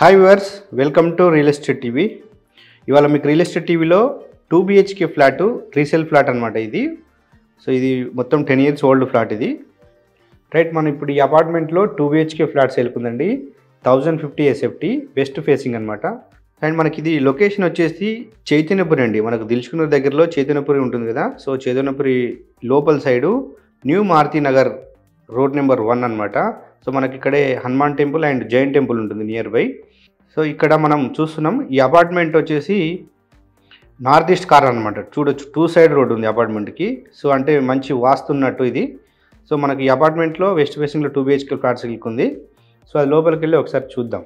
Hi viewers, welcome to real estate TV. ఇవాళ మీకు real estate టీవీలో 2 BHK ఫ్లాట్, రీసేల్ ఫ్లాట్ అనమాట ఇది. సో ఇది మొత్తం 10 years ఓల్డ్ ఫ్లాట్ ఇది. రైట్, మనం ఇప్పుడు ఈ అపార్ట్మెంట్లో 2 BHK ఫ్లాట్ సేల్కుందండి. 1050 SFT వెస్ట్ ఫేసింగ్ అనమాట. అండ్ మనకి ఇది లొకేషన్ వచ్చేసి చైతన్యపురి అండి. మనకు దిల్సుఖ్నగర్ దగ్గరలో చైతన్యపురి ఉంటుంది కదా. సో చైతన్యపురి లోపల side new Maruti Nagar road number 1 అనమాట. సో మనకి ఇక్కడే Hanuman temple and Jain temple ఉంటుంది నియర్ బై. సో ఇక్కడ మనం చూస్తున్నాం ఈ అపార్ట్మెంట్ వచ్చేసి నార్త్ ఈస్ట్ కార్నర్ అనమాట. చూడొచ్చు, 2 side రోడ్ ఉంది అపార్ట్మెంట్కి. సో అంటే మంచి వాస్తున్నట్టు ఇది. సో మనకి ఈ అపార్ట్మెంట్లో వెస్ట్ ఫేసింగ్లో 2 BHK ఫ్లాట్స్ ఉంది. సో అది లోపలికి వెళ్ళి ఒకసారి చూద్దాం.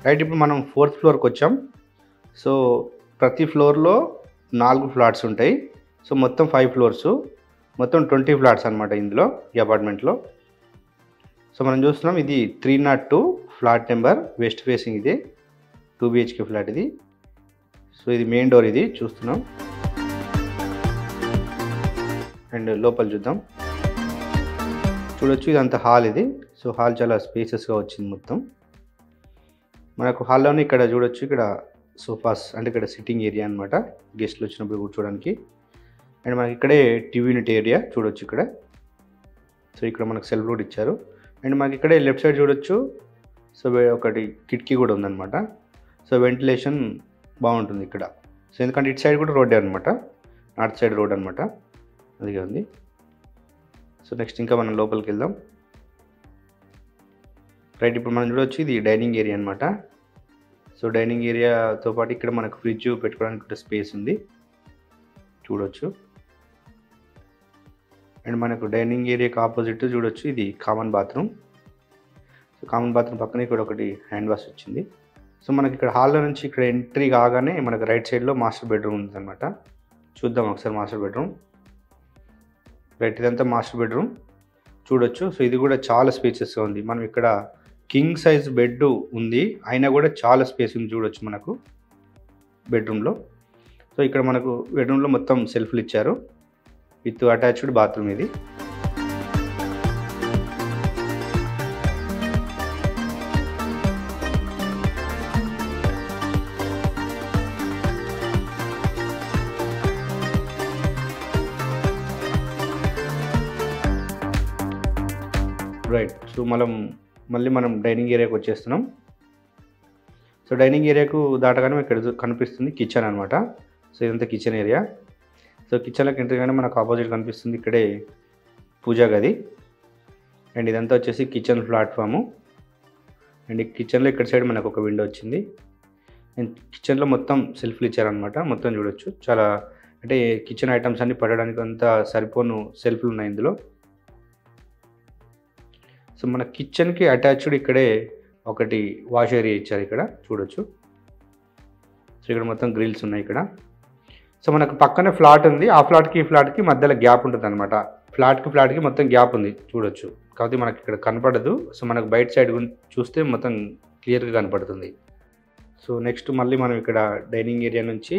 రైట్, ఇప్పుడు మనం 4th ఫ్లోర్కి వచ్చాం. సో ప్రతి ఫ్లోర్లో 4 ఫ్లాట్స్ ఉంటాయి. సో మొత్తం 5 floors, మొత్తం 20 ఫ్లాట్స్ అనమాట ఇందులో, ఈ అపార్ట్మెంట్లో. సో మనం చూస్తున్నాం ఇది 302 ఫ్లాట్ నెంబర్, వెస్ట్ ఫేసింగ్ ఇది 2 BHK ఫ్లాట్ ఇది. సో ఇది మెయిన్ డోర్ ఇది చూస్తున్నాం. అండ్ లోపల చూద్దాం. చూడొచ్చు, ఇదంతా హాల్ ఇది. సో హాల్ చాలా స్పేసెస్గా వచ్చింది మొత్తం. మనకు హాల్లోనే ఇక్కడ చూడొచ్చు, ఇక్కడ సోఫాస్ అంటే ఇక్కడ సిట్టింగ్ ఏరియా అనమాట, గెస్ట్లు వచ్చినప్పుడు కూర్చోడానికి. అండ్ మనకి ఇక్కడే టీవీ యూనిట్ ఏరియా చూడొచ్చు ఇక్కడ. సో ఇక్కడ మనకు సెల్ఫ్ కూడా ఇచ్చారు. అండ్ మనకి ఇక్కడే లెఫ్ట్ సైడ్ చూడొచ్చు. సో ఒకటి కిటికీ కూడా ఉందన్నమాట. సో వెంటిలేషన్ బాగుంటుంది ఇక్కడ. సో ఎందుకంటే ఇటు సైడ్ కూడా రోడ్డే అనమాట, నార్త్ సైడ్ రోడ్ అనమాట, అదిగా ఉంది. సో నెక్స్ట్ ఇంకా మనం లోపలికి వెళ్దాం. రైట్, ఇప్పుడు మనం చూడవచ్చు ఇది డైనింగ్ ఏరియా అనమాట. సో డైనింగ్ ఏరియాతో పాటు ఇక్కడ మనకు ఫ్రిడ్జ్ పెట్టుకోవడానికి స్పేస్ ఉంది చూడొచ్చు. అండ్ మనకు డైనింగ్ ఏరియాకి ఆపోజిట్ చూడొచ్చు, ఇది common bathroom. So common bathroom పక్కన ఇక్కడ ఒకటి హ్యాండ్ వాష్ వచ్చింది. సో మనకి ఇక్కడ హాల్లో నుంచి ఇక్కడ ఎంట్రీ కాగానే మనకు రైట్ సైడ్లో మాస్టర్ బెడ్రూమ్ ఉంది అనమాట. చూద్దాం ఒకసారి మాస్టర్ బెడ్రూమ్. రైట్, ఇదంతా మాస్టర్ బెడ్రూమ్ చూడొచ్చు. సో ఇది కూడా చాలా స్పేసెస్గా ఉంది. మనం ఇక్కడ కింగ్ సైజ్ బెడ్ ఉంది, అయినా కూడా చాలా స్పేస్ ఉంది చూడొచ్చు మనకు బెడ్రూమ్లో. సో ఇక్కడ మనకు బెడ్రూమ్లో మొత్తం సెల్ఫ్లు ఇచ్చారు విత్ అటాచ్డ్ బాత్రూమ్ ఇది. రైట్, సో మళ్ళీ మనం డైనింగ్ ఏరియాకి వచ్చేస్తున్నాం. సో డైనింగ్ ఏరియాకు దాటగానే ఇక్కడ కనిపిస్తుంది కిచెన్ అనమాట. సో ఇదంతా కిచెన్ ఏరియా. సో కిచెన్లోకి ఎంట్రీ కానీ మనకు ఆపోజిట్ కనిపిస్తుంది ఇక్కడే పూజా గది. అండ్ ఇదంతా వచ్చేసి కిచెన్ ప్లాట్ఫాము. అండ్ ఈ కిచెన్లో ఇక్కడ సైడ్ మనకు ఒక విండో వచ్చింది. అండ్ కిచెన్లో మొత్తం సెల్ఫ్లు ఇచ్చారనమాట. మొత్తం చూడొచ్చు, చాలా అంటే కిచెన్ ఐటమ్స్ అన్నీ పడడానికి అంతా సరిపోను సెల్ఫ్లు ఉన్నాయి ఇందులో. సో మన కిచెన్కి అటాచ్డ్ ఇక్కడే ఒకటి వాష్ ఏరియా ఇచ్చారు ఇక్కడ చూడొచ్చు. సో ఇక్కడ మొత్తం గ్రిల్స్ ఉన్నాయి ఇక్కడ. సో మనకు పక్కనే ఫ్లాట్ ఉంది, ఆ ఫ్లాట్కి ఈ ఫ్లాట్కి మధ్యలో గ్యాప్ ఉంటుంది అనమాట. ఫ్లాట్కి మొత్తం గ్యాప్ ఉంది చూడొచ్చు, కాబట్టి మనకి ఇక్కడ కనపడదు. సో మనకు బయట సైడ్ చూస్తే మొత్తం క్లియర్గా కనపడుతుంది. సో నెక్స్ట్ మళ్ళీ మనం ఇక్కడ డైనింగ్ ఏరియా నుంచి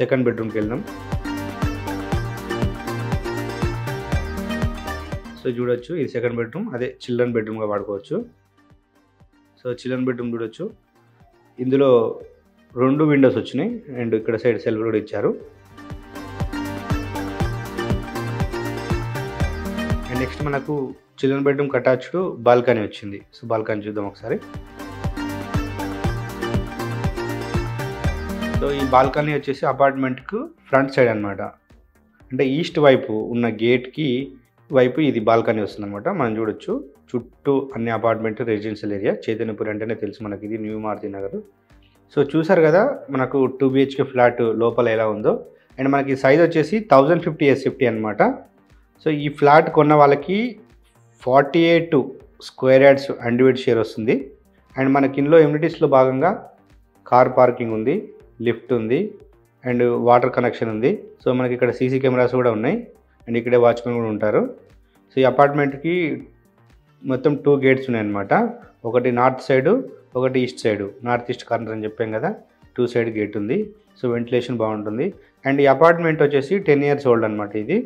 సెకండ్ బెడ్రూమ్కి వెళ్దాం. సో చూడొచ్చు, ఇది సెకండ్ బెడ్రూమ్, అదే చిల్డ్రన్ బెడ్రూమ్గా వాడుకోవచ్చు. సో చిల్డ్రన్ బెడ్రూమ్ చూడొచ్చు, ఇందులో 2 విండోస్ వచ్చినాయి. అండ్ ఇక్కడ సైడ్ సెల్ఫ్ కూడా ఇచ్చారు. అండ్ నెక్స్ట్ మనకు చిల్డ్రన్ బెడ్రూమ్కి అటాచ్డ్ బాల్కనీ వచ్చింది. సో బాల్కనీ చూద్దాం ఒకసారి. సో ఈ బాల్కనీ వచ్చేసి అపార్ట్మెంట్కు ఫ్రంట్ సైడ్ అనమాట. అంటే ఈస్ట్ వైపు ఉన్న గేట్కి వైపు ఇది బాల్కనీ వస్తుంది అనమాట. మనం చూడొచ్చు చుట్టూ అన్ని అపార్ట్మెంట్ రెసిడెన్షియల్ ఏరియా. చైతన్యపురి అంటేనే తెలుసు మనకి, ఇది న్యూ మారుతి నగర్. సో చూసారు కదా మనకు 2 BHK ఫ్లాట్ లోపల ఎలా ఉందో. అండ్ మనకి సైజ్ వచ్చేసి 1050 SFT అనమాట. సో ఈ ఫ్లాట్ కొన్న వాళ్ళకి 48 స్క్వేర్ యార్డ్స్ అన్డివైడ్ షేర్ వస్తుంది. అండ్ మనకి ఇందులో ఎమ్యూనిటీస్లో భాగంగా కార్ పార్కింగ్ ఉంది, లిఫ్ట్ ఉంది, అండ్ వాటర్ కనెక్షన్ ఉంది. సో మనకి ఇక్కడ CC కెమెరాస్ కూడా ఉన్నాయి. అండ్ ఇక్కడే వాచ్మెన్ కూడా ఉంటారు. సో ఈ అపార్ట్మెంట్కి మొత్తం 2 gates ఉన్నాయన్నమాట. ఒకటి నార్త్ సైడు, ఒకటి east side, north east corner అని చెప్పాం కదా. 2 సైడ్ గేట్ ఉంది. సో వెంటిలేషన్ బాగుంటుంది. అండ్ ఈ అపార్ట్మెంట్ వచ్చేసి 10 years ఓల్డ్ అనమాట ఇది.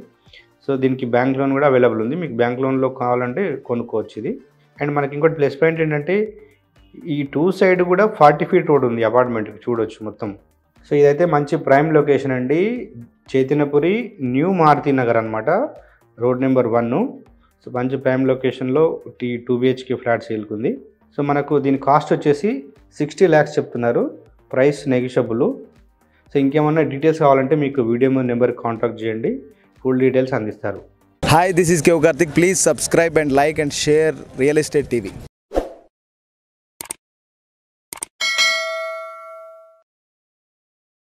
సో దీనికి బ్యాంక్ లోన్ కూడా అవైలబుల్ ఉంది. మీకు బ్యాంక్ లోన్లో కావాలంటే కొనుక్కోవచ్చు ఇది. అండ్ మనకి ఇంకోటి ప్లస్ పాయింట్ ఏంటంటే ఈ 2 సైడ్ కూడా 40 feet రోడ్ ఉంది అపార్ట్మెంట్కి, చూడొచ్చు మొత్తం. సో ఇదైతే మంచి ప్రైమ్ లొకేషన్ అండి. చైతన్యపురి న్యూ మారుతి నగర్ అనమాట, రోడ్ నెంబర్ 1. సో మంచి ప్రైమ్ లొకేషన్లో 2 BHK ఫ్లాట్ సేల్కుంది. సో మనకు దీని కాస్ట్ వచ్చేసి 60 lakhs చెప్తున్నారు, ప్రైస్ నెగిషియబుల్. సో ఇంకేమన్నా డీటెయిల్స్ కావాలంటే మీకు వీడియో మీద నెంబర్కి కాంటాక్ట్ చేయండి, ఫుల్ డీటెయిల్స్ అందిస్తారు. Hi, this is Kev Karthik. Please subscribe and like and share Real Estate TV.